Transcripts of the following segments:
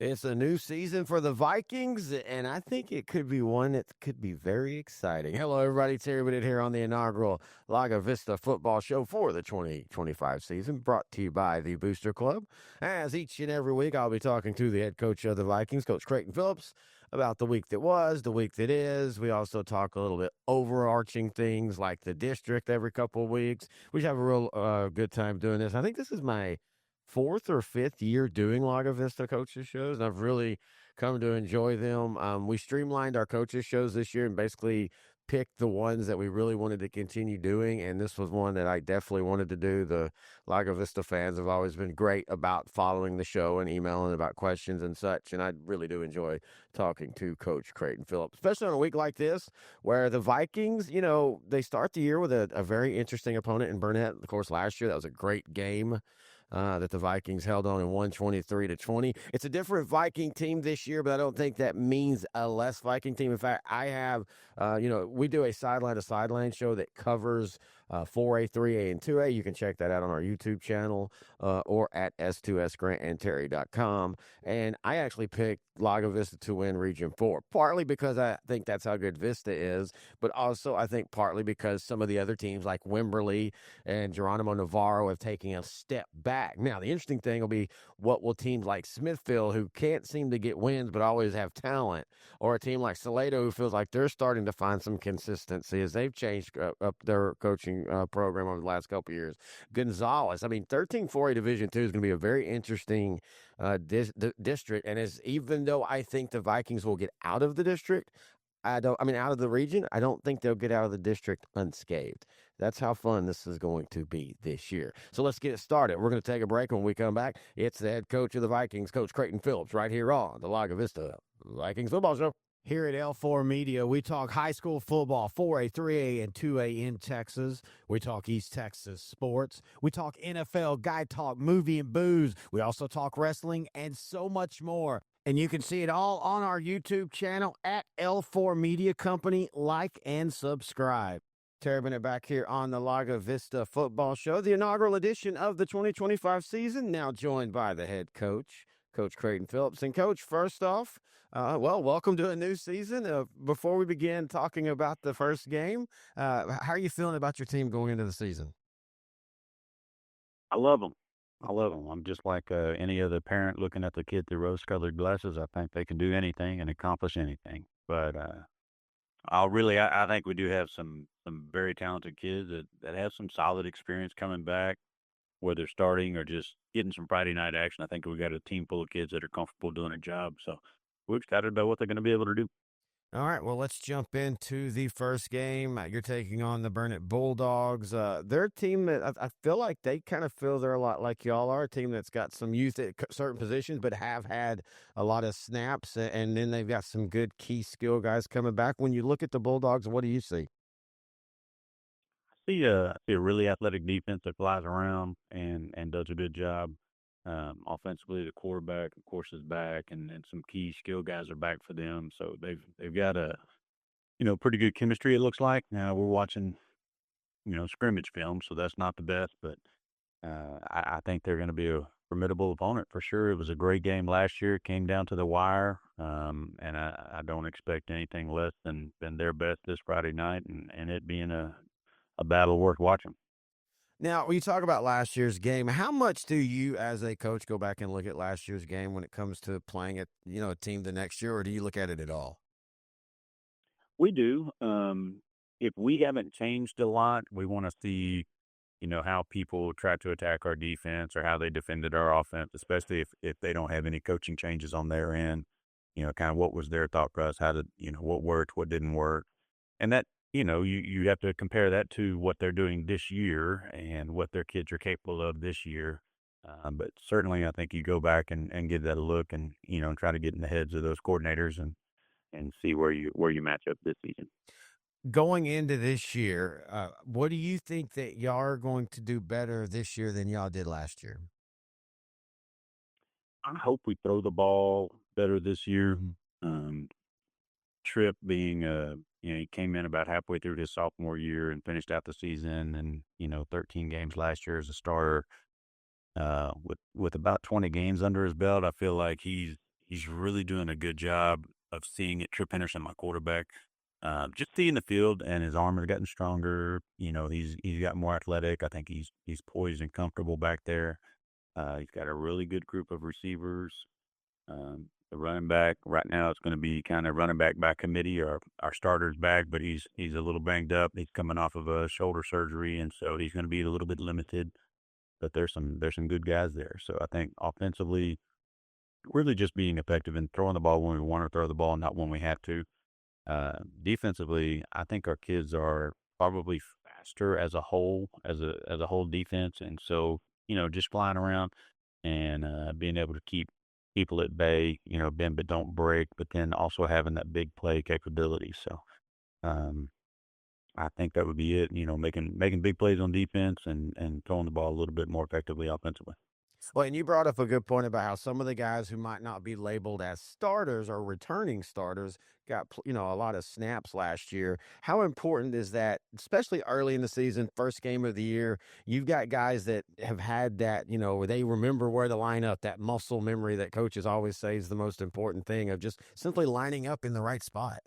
It's a new season for the Vikings, and I think it could be one that could be very exciting. Hello, everybody. Terry Bennett here on the inaugural Lago Vista football show for the 2025 season, brought to you by the Booster Club. As each and every week, I'll be talking to the head coach of the Vikings, Coach Creighton Phillips, about the week that was, the week that is. We also talk a little bit overarching things like the district every couple of weeks. We have a real good time doing this. I think this is my fourth or fifth year doing Lago Vista coaches shows, and I've really come to enjoy them. We streamlined our coaches shows this year and basically picked the ones that we really wanted to continue doing, and this was one that I definitely wanted to do. The Lago Vista fans have always been great about following the show and emailing about questions and such, and I really do enjoy talking to Coach Creighton Phillips, especially on a week like this where the Vikings, they start the year with a very interesting opponent in Burnett. Of course, last year that was a great game that the Vikings held on and won 23-20. It's a different Viking team this year, but I don't think that means a less Viking team. In fact, I have, we do a sideline to sideline show that covers 4A, 3A, and 2A. You can check that out on our YouTube channel or at s2sgrantandterry.com. And I actually picked Lago Vista to win Region 4, partly because I think that's how good Vista is, but also I think partly because some of the other teams like Wimberley and Geronimo Navarro have taken a step back. Now, the interesting thing will be what will teams like Smithfield, who can't seem to get wins but always have talent, or a team like Salado, who feels like they're starting to find some consistency as they've changed up their coaching program over the last couple of years. Gonzales, 13-4A Division II is going to be a very interesting district, and even though I think the Vikings will get out of the district, out of the region, I don't think they'll get out of the district unscathed. That's how fun this is going to be this year. So let's get it started. We're going to take a break. When we come back, it's the head coach of the Vikings, Coach Creighton Phillips, right here on the Lago Vista Vikings football show. Here at L4 Media, we talk high school football, 4A, 3A, and 2A in Texas. We talk East Texas sports. We talk NFL, guy talk, movie, and booze. We also talk wrestling and so much more. And you can see it all on our YouTube channel at L4 Media Company. Like and subscribe. Terry Bennett back here on the Lago Vista football show, the inaugural edition of the 2025 season, now joined by the head coach, Coach Creighton Phillips. And, Coach, first off, welcome to a new season. Before we begin talking about the first game, how are you feeling about your team going into the season? I love them. I love them. I'm just like any other parent looking at the kid through rose-colored glasses. I think they can do anything and accomplish anything. But I think we do have some very talented kids that have some solid experience coming back, whether starting or just getting some Friday night action. I think we got a team full of kids that are comfortable doing a job. So we're excited about what they're going to be able to do. All right, well, let's jump into the first game. You're taking on the Burnett Bulldogs. They're a team that I feel like they kind of feel they're a lot like y'all are, a team that's got some youth at certain positions but have had a lot of snaps, and then they've got some good key skill guys coming back. When you look at the Bulldogs, what do you see? I see a really athletic defense that flies around and does a good job. Offensively, the quarterback, of course, is back, and some key skill guys are back for them. So they've got a pretty good chemistry. It looks like now we're watching scrimmage film, so that's not the best, but I think they're going to be a formidable opponent for sure. It was a great game last year. It came down to the wire, and I don't expect anything less than their best this Friday night, and it being a battle worth watching. Now, when you talk about last year's game, how much do you, as a coach, go back and look at last year's game when it comes to playing a team the next year, or do you look at it at all? We do. If we haven't changed a lot, we want to see, how people try to attack our defense or how they defended our offense, especially if they don't have any coaching changes on their end. Kind of what was their thought process, how did, what worked, what didn't work. And that, you have to compare that to what they're doing this year and what their kids are capable of this year. But certainly I think you go back and give that a look and, and try to get in the heads of those coordinators and see where you match up this season. Going into this year, what do you think that y'all are going to do better this year than y'all did last year? I hope we throw the ball better this year. Mhm. Um, Trip being, he came in about halfway through his sophomore year and finished out the season and, 13 games last year as a starter. With about 20 games under his belt, I feel like he's he's really doing a good job of seeing it. Trip Henderson, my quarterback, just seeing the field, and his arm has gotten stronger. He's got more athletic. I think he's poised and comfortable back there. He's got a really good group of receivers. The running back right now it's going to be kind of running back by committee. Our starter's back, but he's a little banged up. He's coming off of a shoulder surgery, and so he's going to be a little bit limited. But there's some good guys there. So I think offensively, really just being effective and throwing the ball when we want to throw the ball, not when we have to. Defensively, I think our kids are probably faster as a whole, as a whole defense, and so just flying around and being able to keep people at bay, bend but don't break, but then also having that big play capability. So um, I think that would be it. Making big plays on defense and throwing the ball a little bit more effectively offensively. Well, and you brought up a good point about how some of the guys who might not be labeled as starters or returning starters got, a lot of snaps last year. How important is that, especially early in the season, first game of the year? You've got guys that have had that, where they remember where to line up, that muscle memory that coaches always say is the most important thing of just simply lining up in the right spot.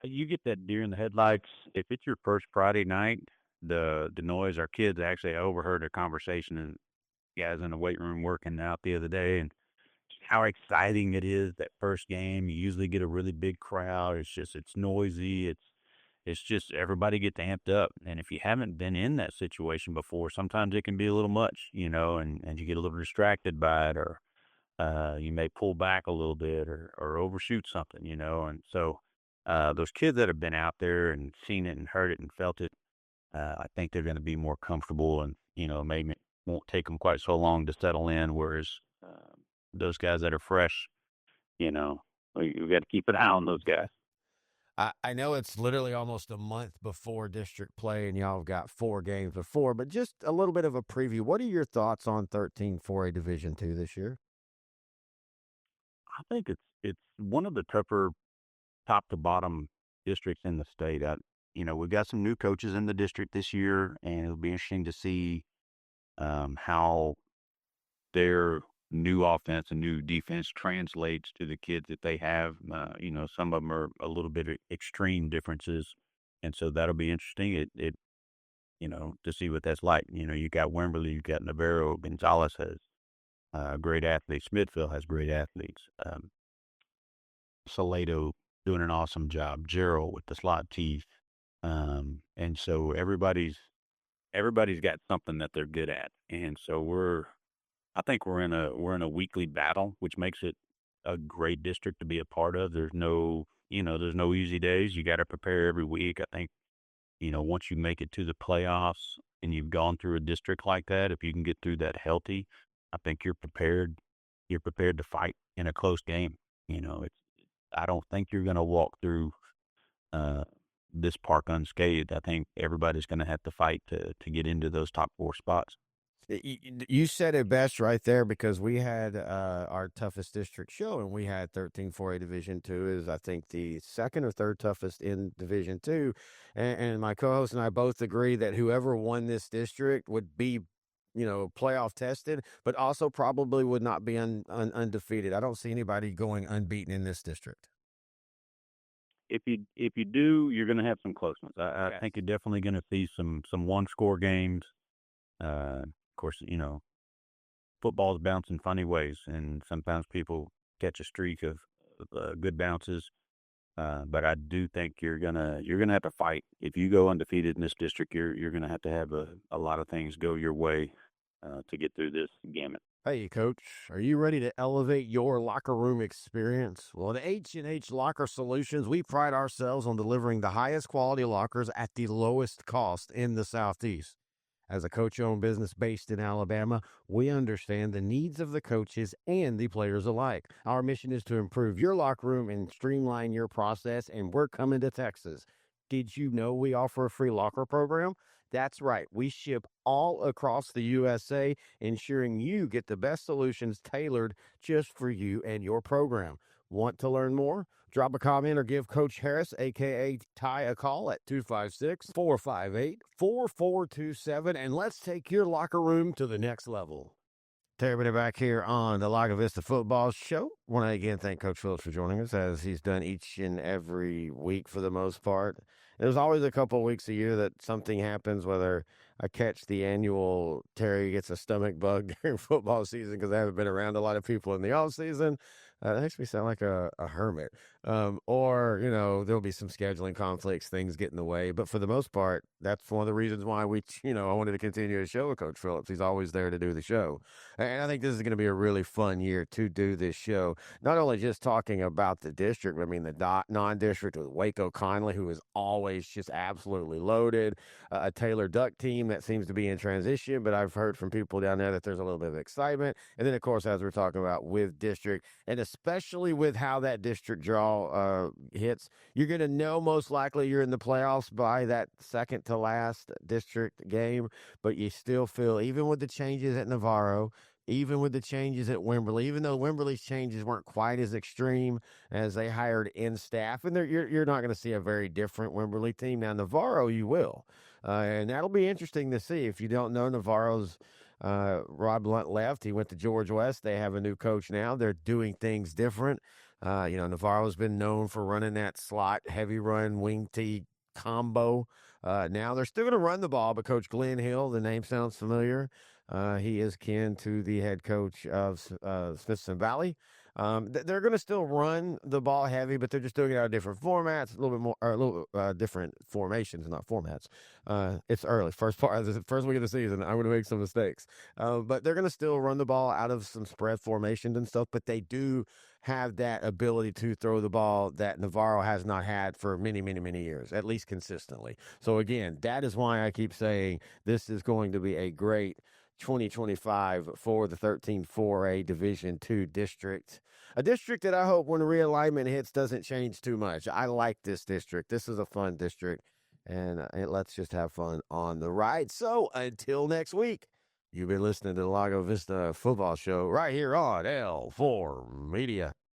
You get that deer in the headlights. If it's your first Friday night, the noise, our kids actually overheard a conversation and guys in the weight room working out the other day, and just how exciting it is that first game. You usually get a really big crowd. It's noisy. It's just everybody gets amped up. And if you haven't been in that situation before, sometimes it can be a little much, and you get a little distracted by it, or you may pull back a little bit or overshoot something, and so those kids that have been out there and seen it and heard it and felt it, I think they're going to be more comfortable, and maybe it won't take them quite so long to settle in. Whereas those guys that are fresh, you know, we got to keep an eye on those guys. I know it's literally almost a month before district play, and y'all have got 4 games before, but just a little bit of a preview. What are your thoughts on 13-4A Division II this year? I think it's one of the tougher top to bottom districts in the state. We've got some new coaches in the district this year, and it'll be interesting to see how their new offense and new defense translates to the kids that they have. Some of them are a little bit of extreme differences, and so that'll be interesting. To see what that's like. You got Wimberley, you got Navarro, Gonzalez has great athletes. Smithville has great athletes. Salado doing an awesome job. Gerald with the slot teeth. And so everybody's got something that they're good at. And so I think we're in a weekly battle, which makes it a great district to be a part of. There's no easy days. You got to prepare every week. I think, once you make it to the playoffs and you've gone through a district like that, if you can get through that healthy, I think you're prepared. You're prepared to fight in a close game. I don't think you're going to walk through uh, this park unscathed. I think everybody's going to have to fight to get into those top 4 spots. You said it best right there, because we had our toughest district show, and we had 13-4A Division II is, I think, the second or third toughest in Division II. And my co-host and I both agree that whoever won this district would be, playoff tested, but also probably would not be undefeated. I don't see anybody going unbeaten in this district. If you do, you're going to have some closeness. I Yes. think you're definitely going to see some one score games. Of course, football's bouncing funny ways, and sometimes people catch a streak of good bounces. But I do think you're gonna have to fight. If you go undefeated in this district, you're gonna have to have a lot of things go your way to get through this gamut. Hey, Coach, are you ready to elevate your locker room experience? Well, at H&H Locker Solutions, we pride ourselves on delivering the highest quality lockers at the lowest cost in the Southeast. As a coach-owned business based in Alabama, we understand the needs of the coaches and the players alike. Our mission is to improve your locker room and streamline your process, and we're coming to Texas. Did you know we offer a free locker program? That's right. We ship all across the USA, ensuring you get the best solutions tailored just for you and your program. Want to learn more? Drop a comment or give Coach Harris, a.k.a. Ty, a call at 256-458-4427, and let's take your locker room to the next level. Everybody back here on the Lago Vista Football Show. Want to again thank Coach Phillips for joining us as he's done each and every week for the most part. There's always a couple of weeks a year that something happens, whether I catch the annual Terry gets a stomach bug during football season because I haven't been around a lot of people in the off season. That makes me sound like a hermit. Or, there'll be some scheduling conflicts, things get in the way. But for the most part, that's one of the reasons why I wanted to continue to show with Coach Phillips. He's always there to do the show. And I think this is going to be a really fun year to do this show. Not only just talking about the district, but I mean the non-district with Waco Conley, who is always just absolutely loaded. A Taylor Duck team that seems to be in transition, but I've heard from people down there that there's a little bit of excitement. And then, of course, as we're talking about with district, and especially with how that district draw hits, you're going to know most likely you're in the playoffs by that second to last district game. But you still feel, even with the changes at Navarro, even with the changes at Wimberley, even though Wimberley's changes weren't quite as extreme as they hired in staff, and you're not going to see a very different Wimberley team. Now, Navarro, you will. And that'll be interesting to see. If you don't know, Navarro's Rob Blunt left. He went to George West. They have a new coach now. They're doing things different. Navarro's been known for running that slot, heavy run, wing T combo. Now they're still going to run the ball, but Coach Glenn Hill, the name sounds familiar. He is kin to the head coach of Smithson Valley. They're going to still run the ball heavy, but they're just doing it out of different formats, a little bit more, or a little different formations, not formats. It's early, first week of the season. I'm going to make some mistakes, but they're going to still run the ball out of some spread formations and stuff. But they do have that ability to throw the ball that Navarro has not had for many, many, many years, at least consistently. So again, that is why I keep saying this is going to be a great 2025 for the 13-4A Division II district. A district that I hope when realignment hits doesn't change too much. I like this district. This is a fun district, and let's just have fun on the ride. So until next week, you've been listening to the Lago Vista Football Show right here on L4 Media.